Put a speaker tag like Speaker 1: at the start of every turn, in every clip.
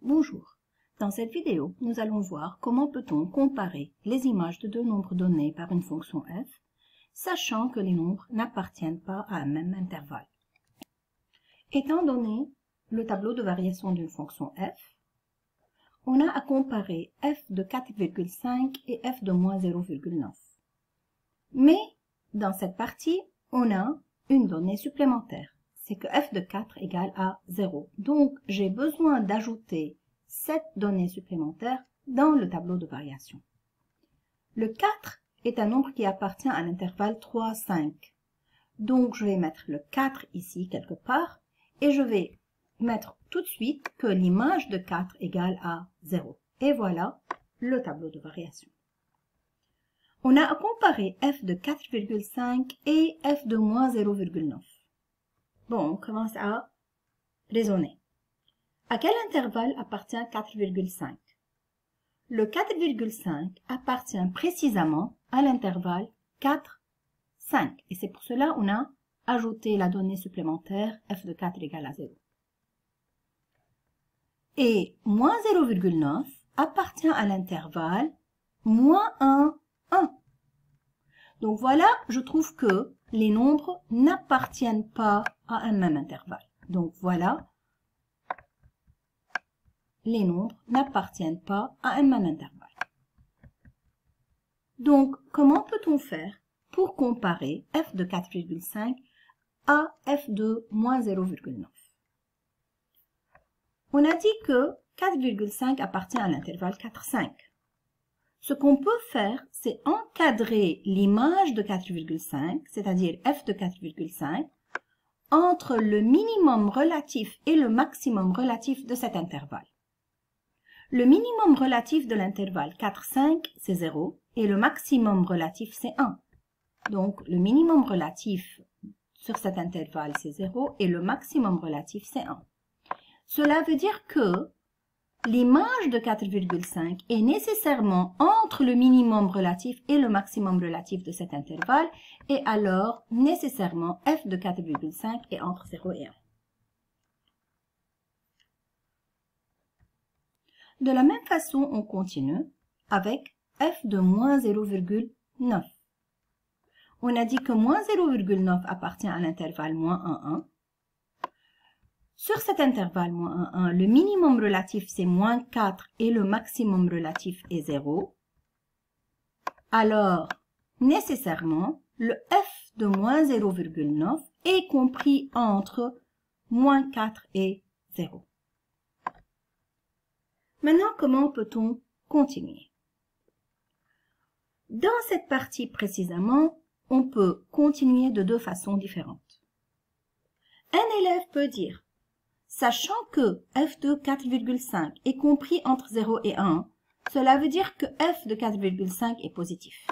Speaker 1: Bonjour. Dans cette vidéo, nous allons voir comment peut-on comparer les images de deux nombres donnés par une fonction f, sachant que les nombres n'appartiennent pas à un même intervalle. Étant donné le tableau de variation d'une fonction f, on a à comparer f de 4,5 et f de moins 0,9. Mais dans cette partie, on a une donnée supplémentaire. C'est que f de 4 égale à 0. Donc, j'ai besoin d'ajouter cette donnée supplémentaire dans le tableau de variation. Le 4 est un nombre qui appartient à l'intervalle 3, 5. Donc, je vais mettre le 4 ici quelque part et je vais mettre tout de suite que l'image de 4 égale à 0. Et voilà le tableau de variation. On a à comparer f de 4,5 et f de moins 0,9. Bon, on commence à raisonner. À quel intervalle appartient 4,5? Le 4,5 appartient précisément à l'intervalle 4, 5. Et c'est pour cela qu'on a ajouté la donnée supplémentaire f de 4 égale à 0. Et moins 0,9 appartient à l'intervalle moins 1, 1. Donc voilà, je trouve que les nombres n'appartiennent pas à un même intervalle. Donc voilà, les nombres n'appartiennent pas à un même intervalle. Donc, comment peut-on faire pour comparer f de 4,5 à f de moins 0,9? On a dit que 4,5 appartient à l'intervalle 4, 5. Ce qu'on peut faire, c'est encadrer l'image de 4,5, c'est-à-dire f de 4,5, entre le minimum relatif et le maximum relatif de cet intervalle. Le minimum relatif de l'intervalle 4, 5, c'est 0, et le maximum relatif, c'est 1. Donc, le minimum relatif sur cet intervalle, c'est 0, et le maximum relatif, c'est 1. Cela veut dire que l'image de 4,5 est nécessairement entre le minimum relatif et le maximum relatif de cet intervalle, et alors, nécessairement, f de 4,5 est entre 0 et 1. De la même façon, on continue avec f de moins 0,9. On a dit que moins 0,9 appartient à l'intervalle moins 1, 1. Sur cet intervalle moins 1, 1, le minimum relatif c'est moins 4 et le maximum relatif est 0. Alors, nécessairement, le f de moins 0,9 est compris entre moins 4 et 0. Maintenant, comment peut-on continuer? Dans cette partie précisément, on peut continuer de deux façons différentes. Un élève peut dire, sachant que f de 4,5 est compris entre 0 et 1, cela veut dire que f de 4,5 est positif.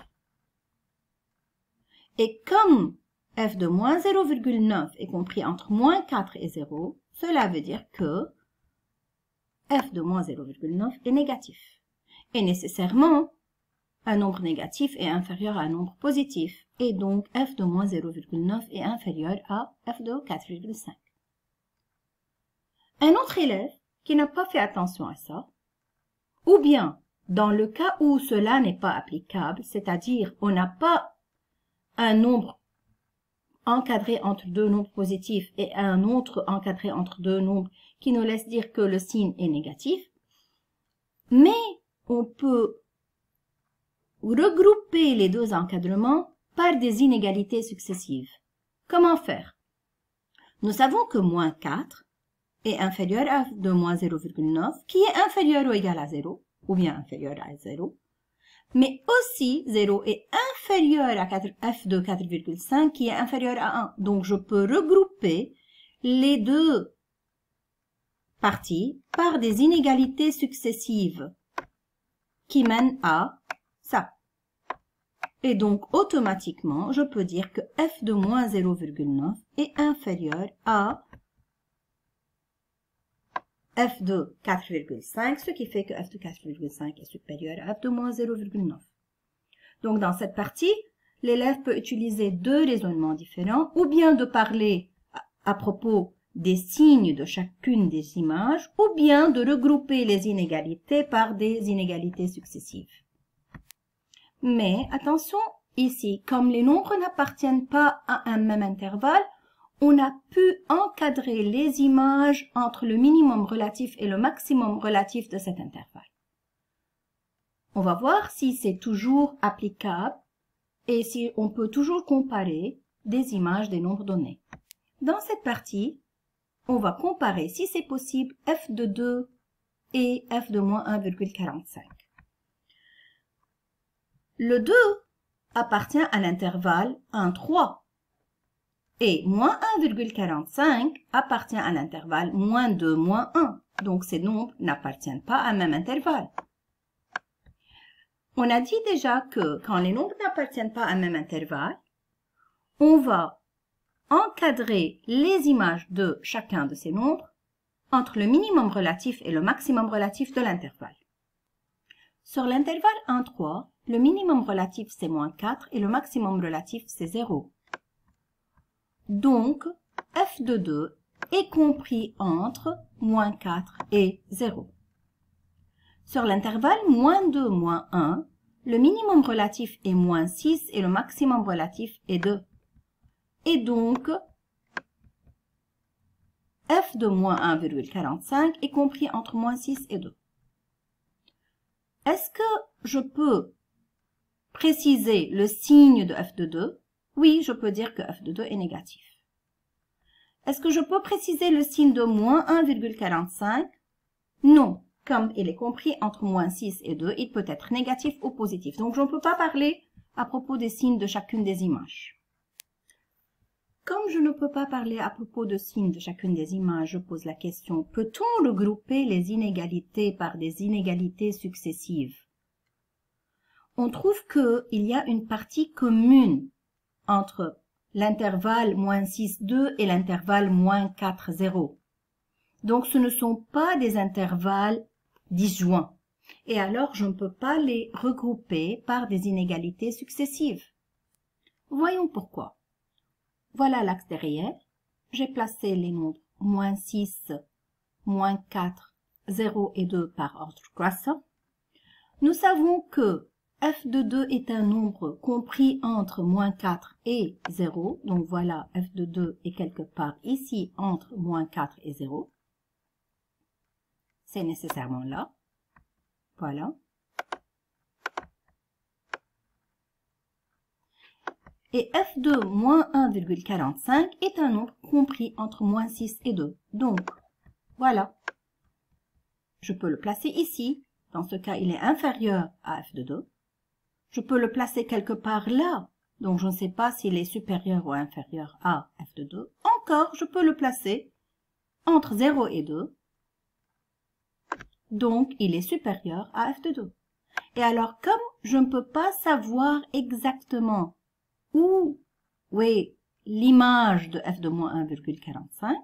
Speaker 1: Et comme f de moins 0,9 est compris entre moins 4 et 0, cela veut dire que f de moins 0,9 est négatif. Et nécessairement, un nombre négatif est inférieur à un nombre positif. Et donc, f de moins 0,9 est inférieur à f de 4,5. Un autre élève qui n'a pas fait attention à ça, ou bien, dans le cas où cela n'est pas applicable, c'est-à-dire on n'a pas un nombre encadré entre deux nombres positifs et un autre encadré entre deux nombres qui nous laisse dire que le signe est négatif, mais on peut regrouper les deux encadrements par des inégalités successives. Comment faire? Nous savons que moins 4 est inférieur à f de moins 0,9, qui est inférieur ou égal à 0, ou bien inférieur à 0, mais aussi 0 est inférieur à f de 4,5, qui est inférieur à 1. Donc, je peux regrouper les deux parties par des inégalités successives qui mènent à ça. Et donc, automatiquement, je peux dire que f de moins 0,9 est inférieur à f de 4,5, ce qui fait que f de 4,5 est supérieur à f de moins 0,9. Donc, dans cette partie, l'élève peut utiliser deux raisonnements différents, ou bien de parler à propos des signes de chacune des images ou bien de regrouper les inégalités par des inégalités successives. Mais attention, ici, comme les nombres n'appartiennent pas à un même intervalle, on a pu encadrer les images entre le minimum relatif et le maximum relatif de cet intervalle. On va voir si c'est toujours applicable et si on peut toujours comparer des images des nombres donnés. Dans cette partie, on va comparer, si c'est possible, f de 2 et f de moins 1,45. Le 2 appartient à l'intervalle 1, 3 et moins 1,45 appartient à l'intervalle moins 2, moins 1. Donc ces nombres n'appartiennent pas à un même intervalle. On a dit déjà que quand les nombres n'appartiennent pas à un même intervalle, on va encadrer les images de chacun de ces nombres entre le minimum relatif et le maximum relatif de l'intervalle. Sur l'intervalle 1, 3, le minimum relatif c'est moins 4 et le maximum relatif c'est 0. Donc, f de 2 est compris entre moins 4 et 0. Sur l'intervalle moins 2, moins 1, le minimum relatif est moins 6 et le maximum relatif est 2. Et donc, f de moins 1,45 est compris entre moins 6 et 2. Est-ce que je peux préciser le signe de f de 2? Oui, je peux dire que f de 2 est négatif. Est-ce que je peux préciser le signe de moins 1,45? Non. Comme il est compris entre moins 6 et 2, il peut être négatif ou positif. Donc, je ne peux pas parler à propos des signes de chacune des images. Comme je ne peux pas parler à propos de signes de chacune des images, je pose la question, peut-on regrouper les inégalités par des inégalités successives? On trouve qu'il y a une partie commune entre l'intervalle moins 6, 2 et l'intervalle moins 4, 0. Donc, ce ne sont pas des intervalles disjoints. Et alors, je ne peux pas les regrouper par des inégalités successives. Voyons pourquoi. Voilà l'axe derrière. J'ai placé les nombres moins 6, moins 4, 0 et 2 par ordre croissant. Nous savons que f de 2 est un nombre compris entre moins 4 et 0. Donc voilà, f de 2 est quelque part ici entre moins 4 et 0. C'est nécessairement là. Voilà. Et f de moins 1,45 est un nombre compris entre moins 6 et 2. Donc, voilà. Je peux le placer ici. Dans ce cas, il est inférieur à f de 2. Je peux le placer quelque part là. Donc, je ne sais pas s'il est supérieur ou inférieur à f de 2. Encore, je peux le placer entre 0 et 2. Donc, il est supérieur à f de 2. Et alors, comme je ne peux pas savoir exactement où est l'image de f de moins 1,45,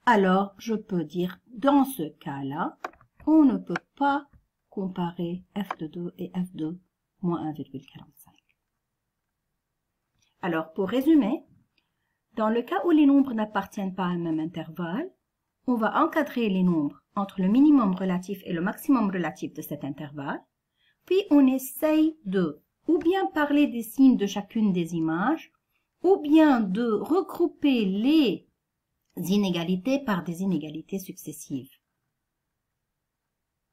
Speaker 1: alors je peux dire, dans ce cas-là, on ne peut pas comparer f de 2 et f de moins 1,45. Alors, pour résumer, dans le cas où les nombres n'appartiennent pas à un même intervalle, on va encadrer les nombres entre le minimum relatif et le maximum relatif de cet intervalle, puis on essaye de ou bien parler des signes de chacune des images, ou bien de regrouper les inégalités par des inégalités successives.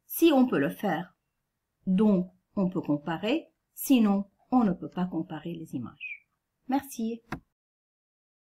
Speaker 1: Si on peut le faire, donc on peut comparer, sinon on ne peut pas comparer les images. Merci.